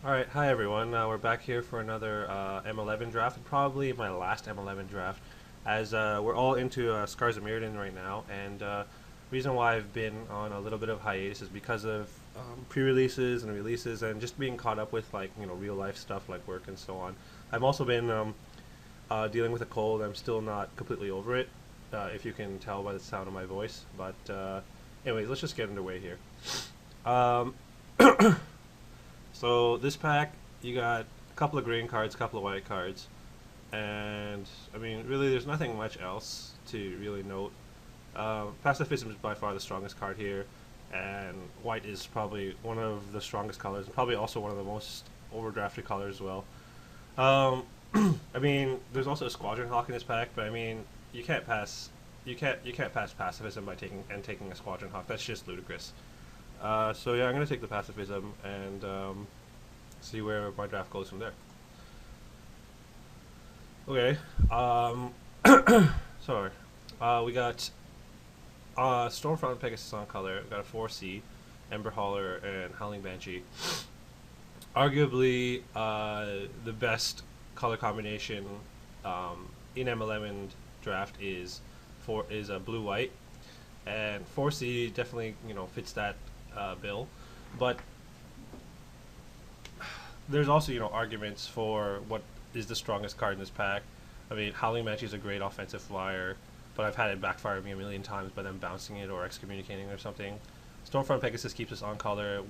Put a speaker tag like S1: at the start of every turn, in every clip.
S1: Alright, hi everyone. We're back here for another M11 draft, and probably my last M11 draft, as we're all into Scars of Mirrodin right now. And reason why I've been on a little bit of hiatus is because of pre-releases and releases, and just being caught up with real life stuff like work and so on. I've also been dealing with a cold. I'm still not completely over it, if you can tell by the sound of my voice. But anyways, let's just get underway here. Um, So this pack, you got a couple of green cards, a couple of white cards, and I mean, really, there's nothing much else to really note. Pacifism is by far the strongest card here, and white is probably one of the strongest colors, and probably also one of the most overdrafted colors as well. Um, I mean, there's also a Squadron Hawk in this pack, but I mean, you can't pass pacifism by taking a Squadron Hawk. That's just ludicrous. So yeah, I'm gonna take the pacifism and see where my draft goes from there. Okay. Um, sorry. We got Stormfront Pegasus on color. We got a 4C, Ember Hauler, and Howling Banshee. Arguably the best color combination in M11 draft is a blue white, and 4C definitely fits that bill, but there's also arguments for what is the strongest card in this pack. I mean, Howling Banshee is a great offensive flyer, but I've had it backfire me a million times by them bouncing it or excommunicating or something. Stormfront Pegasus keeps us on color.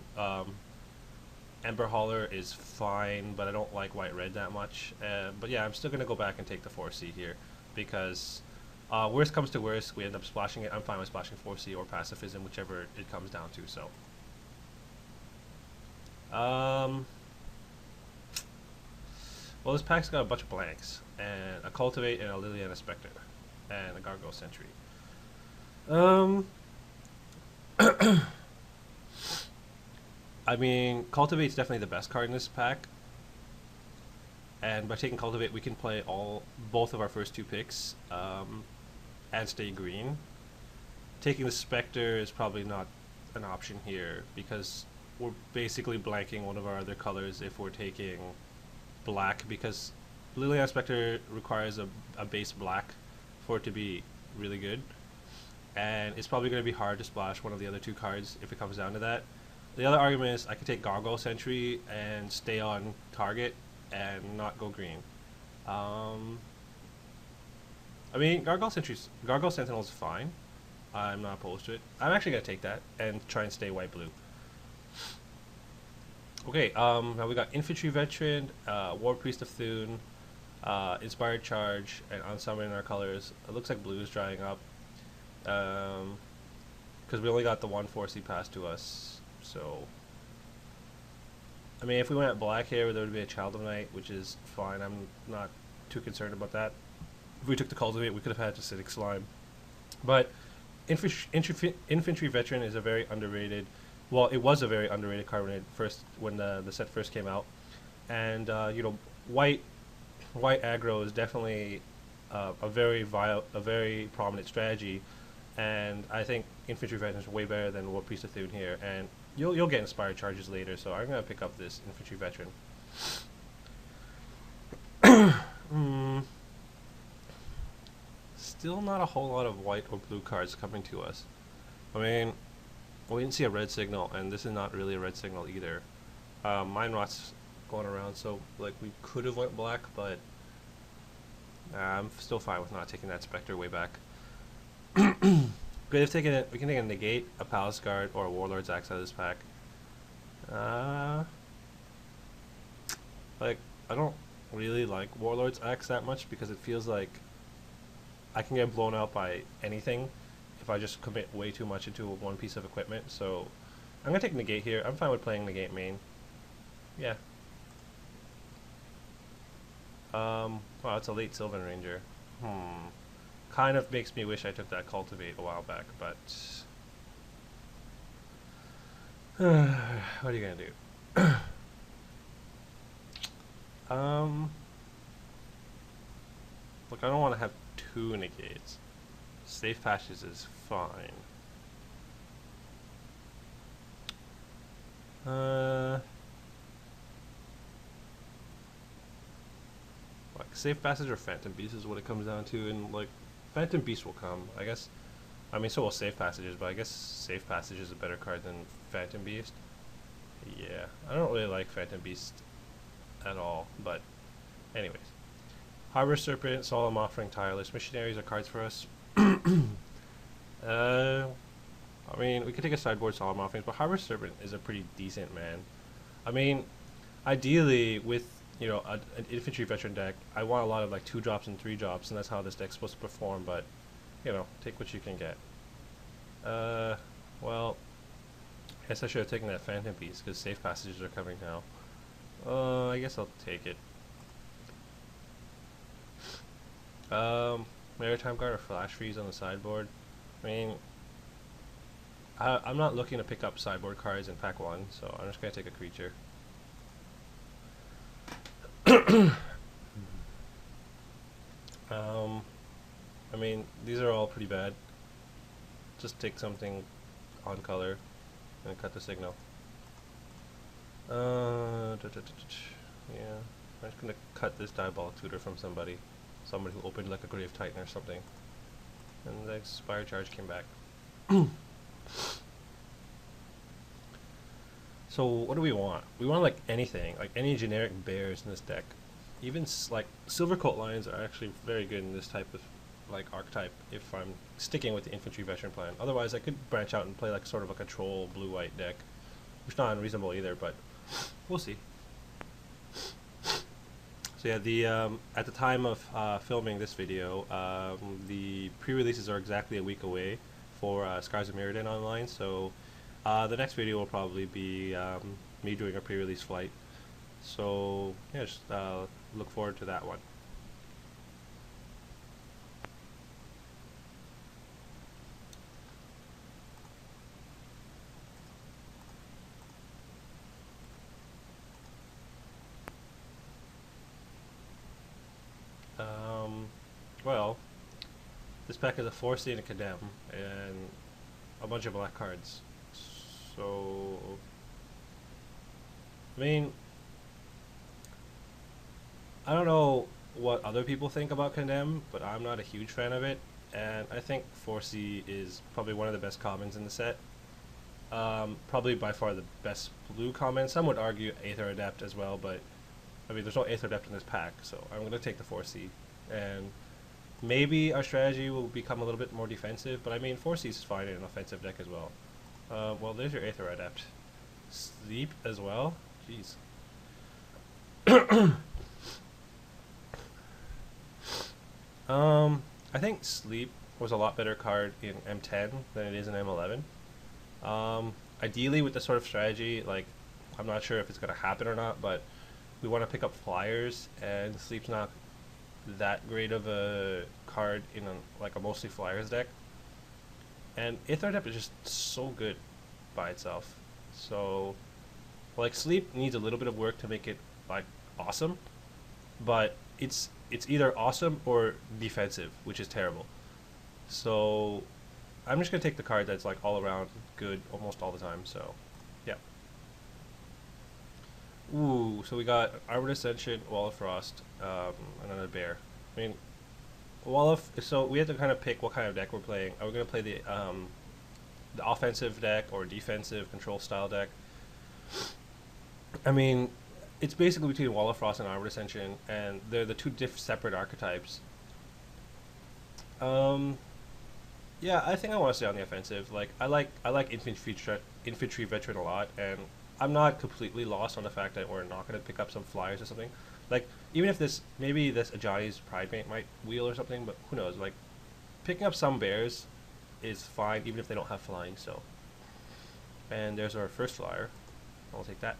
S1: Ember Hauler is fine, but I don't like white red that much. But yeah, I'm still gonna go back and take the 4C here because worst comes to worst, we end up splashing it. I'm fine with splashing 4C or pacifism, whichever it comes down to. So. Um, well, this pack's got a bunch of blanks, and a Cultivate, and a Liliana Spectre, and a Gargoyle Sentry. Um, I mean, Cultivate's definitely the best card in this pack, and by taking Cultivate, we can play both of our first two picks, and stay green. Taking the Spectre is probably not an option here, because we're basically blanking one of our other colors if we're taking black, because Liliana Spectre requires a base black for it to be really good, and it's probably going to be hard to splash one of the other two cards if it comes down to that. The other argument is I could take Gargoyle Sentry and stay on target and not go green. Um, I mean, Gargoyle Sentinel is fine. I'm not opposed to it. I'm actually going to take that and try and stay white blue. Okay, now we got Infantry Veteran, War Priest of Thune, Inspired Charge, and Unsummon in our colors. It looks like blue is drying up, because we only got the one 4C pass to us. So, I mean, if we went black here, there would be a Child of Night, which is fine. I'm not too concerned about that. If we took the Cultivate, we could have had Acidic Slime. But Infantry Veteran is a very underrated. Well, it was a very underrated card when the set first came out, and white aggro is definitely a very prominent strategy, and I think Infantry Veteran is way better than War Priest of Thune here, and you'll get Inspired Charges later, so I'm gonna pick up this Infantry Veteran. Still not a whole lot of white or blue cards coming to us. I mean, we didn't see a red signal, and this is not really a red signal either. Mine rot's going around, so like we could have went black, but I'm still fine with not taking that Spectre way back. Good, we can take a Negate, a Palace Guard, or a Warlord's Axe out of this pack. Like, I don't really like Warlord's Axe that much because it feels like I can get blown out by anything if I just commit way too much into one piece of equipment. So I'm gonna take Negate here. I'm fine with playing Negate main. Yeah. Wow, it's a late Sylvan Ranger. Kind of makes me wish I took that Cultivate a while back, but what are you gonna do? Look, I don't want to have two Negates. Safe Patches is fine. Like Safe Passage or Phantom Beast is what it comes down to, and like Phantom Beast will come, I guess. I mean, so will Safe Passages, but I guess Safe Passage is a better card than Phantom Beast. Yeah, I don't really like Phantom Beast at all, but anyways. Harbor Serpent, Solemn Offering, Tireless. Missionaries are cards for us. I mean, we could take a sideboard Solemn Offerings, but Harbor Serpent is a pretty decent man. I mean, ideally, with, you know, an infantry veteran deck, I want a lot of like 2-drops and 3-drops, and that's how this deck's supposed to perform, but, you know, take what you can get. Well, I guess I should have taken that Phantom Piece, because Safe Passages are coming now. I guess I'll take it. Maritime Guard or Flash Freeze on the sideboard. I mean, I'm not looking to pick up sideboard cards in pack 1, so I'm just going to take a creature. I mean, these are all pretty bad. Just take something on color and cut the signal. Yeah, I'm just going to cut this Diabolic Tutor from somebody who opened like a Grave Titan or something. And the Expire Charge came back. So what do we want? We want like anything, like any generic bears in this deck. Even like Silvercoat Lions are actually very good in this type of like archetype if I'm sticking with the infantry veteran plan. Otherwise I could branch out and play like sort of a control blue-white deck, which is not unreasonable either, but we'll see. So yeah, the at the time of filming this video, the pre-releases are exactly a week away for Scars of Mirrodin Online, so the next video will probably be me doing a pre-release flight. So yeah, just look forward to that one. Well, this pack is a 4C and a Condemn, and a bunch of black cards. So, I mean, I don't know what other people think about Condemn, but I'm not a huge fan of it, and I think 4C is probably one of the best commons in the set. Probably by far the best blue common. Some would argue Aether Adept as well, but I mean, there's no Aether Adept in this pack, so I'm going to take the 4C. And maybe our strategy will become a little bit more defensive, but I mean, 4C is fine in an offensive deck as well. Well, there's your Aether Adept. Sleep as well? Jeez. I think Sleep was a lot better card in M10 than it is in M11. Ideally, with this sort of strategy, like, I'm not sure if it's going to happen or not, but we want to pick up flyers, and Sleep's not that great of a card in like a mostly flyers deck. And Aether Adept is just so good by itself. So, like, Sleep needs a little bit of work to make it like awesome, but it's either awesome or defensive, which is terrible. So, I'm just gonna take the card that's like all around good almost all the time. So, yeah. Ooh, so we got Armored Ascension, Wall of Frost, another bear. I mean, so we have to kind of pick what kind of deck we're playing. Are we going to play the offensive deck or defensive control style deck? I mean, it's basically between Wall of Frost and Armored Ascension, and they're the two separate archetypes. Yeah, I think I want to stay on the offensive. Like, I like infantry veteran a lot, and I'm not completely lost on the fact that we're not going to pick up some flyers or something. Like, even if maybe this Ajani's Pridemate might wheel or something, but who knows? Like, picking up some bears is fine, even if they don't have flying, so. And there's our first flyer. I'll take that.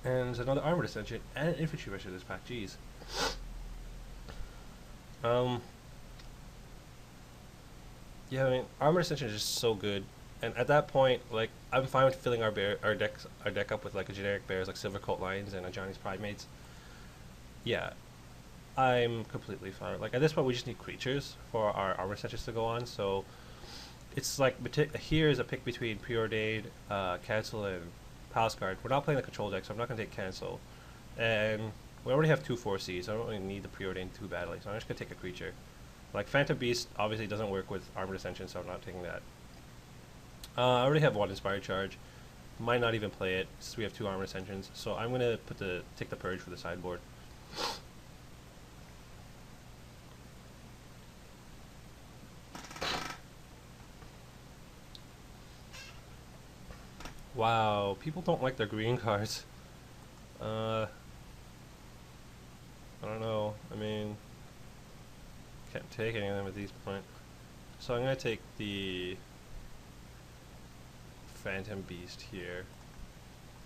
S1: And there's another Armored Ascension and an infantry veteran in this pack, jeez. Yeah, I mean, Armored Ascension is just so good. And at that point, like, I'm fine with filling our deck up with like a generic bears like Silvercoat Lions and Ajani's Pridemates. Yeah, I'm completely fine. Like, at this point, we just need creatures for our Armor Ascensions to go on. So it's like here is a pick between Preordained, Cancel, and Palace Guard. We're not playing the control deck, so I'm not gonna take Cancel. And We already have two 4Cs, so I don't really need the Preordained too badly, so I'm just going to take a creature. Like, Phantom Beast obviously doesn't work with Armored Ascension, so I'm not taking that. I already have one Inspired Charge. Might not even play it, since we have two Armored Ascensions, so I'm going to take the Purge for the sideboard. Wow, people don't like their green cards. I don't know. I mean, can't take any of them at this point. So I'm gonna take the Phantom Beast here.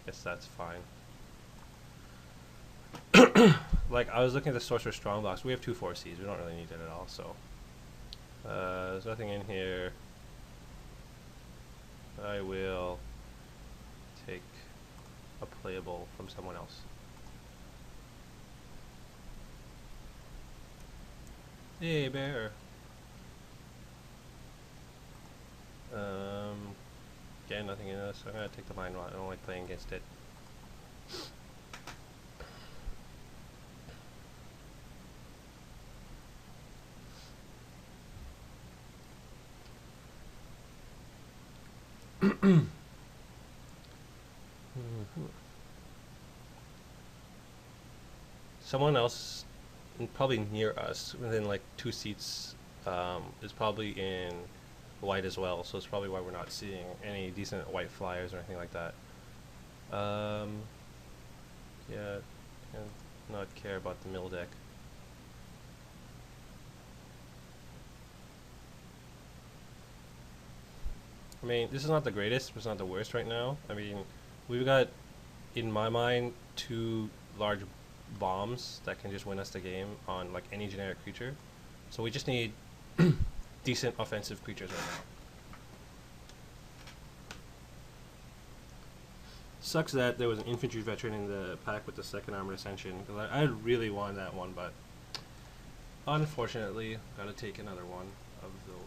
S1: Guess that's fine. Like, I was looking at the Sorcerer Strong box. We have two 4Cs. We don't really need it at all, so. There's nothing in here. I will take a playable from someone else. Hey, bear. Again, nothing in this. So I'm gonna take the Mind Rot. I don't like playing against it. Someone else, probably near us, within like 2 seats, is probably in white as well. So it's probably why we're not seeing any decent white flyers or anything like that. Yeah, and not care about the mill deck. I mean, this is not the greatest, but it's not the worst right now. I mean, we've got, in my mind, 2 large bombs that can just win us the game on like any generic creature. So we just need decent offensive creatures right now. Sucks that there was an infantry veteran in the pack with the second Armored Ascension, because I really wanted that one, but unfortunately, gotta take another one of those.